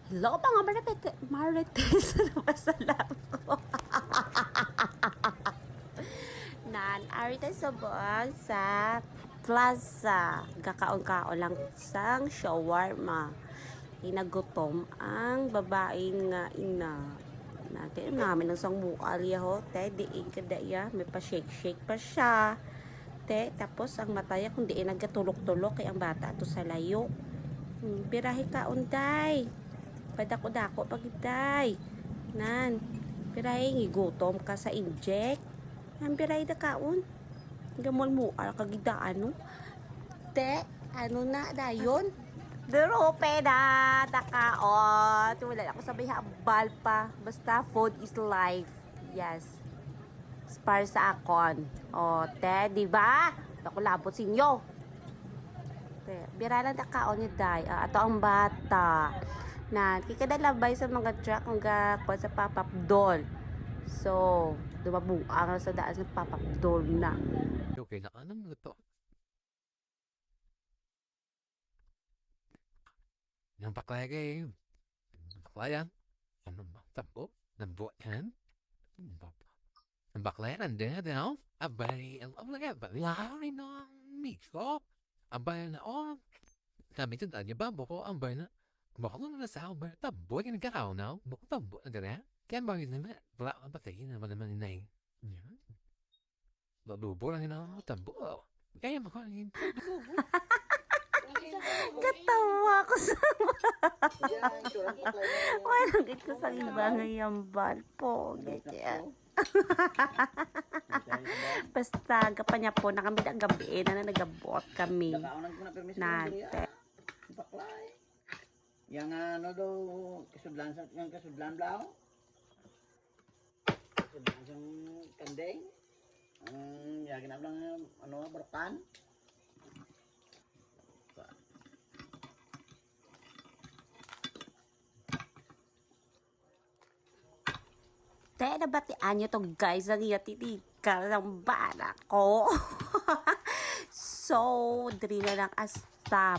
Hello mga Marites sa laptop. Ari tayo sa buwan sa plaza. Gakaon-kaon lang sang shawarma. Inagutom ang babaeng nga ina. Natin namin ang sang mukha ho. Te, diin ka daya. May pa-shake-shake pa siya. Te, tapos ang mataya kung diin nagkatulok-tulok kay ang bata to sa layo. Birahe ka unday. Padako-dako pagiday. Nan, birahe ngigutom ka sa inject. Nan birahe da kaon. Gamol mo ala kagidaan no. Te, ano na dayon? Derope na takaon. Wala ako sabay habal pa. Basta food is life. Yes. Para sa akon. O, te, di ba? Ako labot sinyo. Te, bira lang takaon ni day. Ato ang bata. Na kikadalabay sa mga truck ang gakwa sa papapdol. So, dumabuang sa daan sa papapdol na. Okay, nakanan mo to. Yang paklagay. Baklayan. Ano ba? Tambo? Nambuat yan? Ang baklayan din daw. Abay, alam na nga ba? Lari na miko. Abay na on. Kami ito danya ba? Boko ambay na. Boko na sa ambay. Tambo yan kakaw na. Boko tambo na gana. Kaya ba yun naman? Wala ka patayin naman naman inay. Yan. Balubo lang yun tambo. Kaya makain. Katawa ko sa walang ko sa iba ngayong bal po. Ganyan. Basta kapanya po na kami ang gabi na nagabot kami. Nate. Yang ano daw kasudlan daw. Kasudlan siyang kandeng. Yagin na lang ano berpan. Te, nabatian nyo to guys. Ang iyatitika ng bala ko. So, diri na lang asta.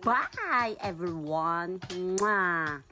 Bye everyone. Mwah.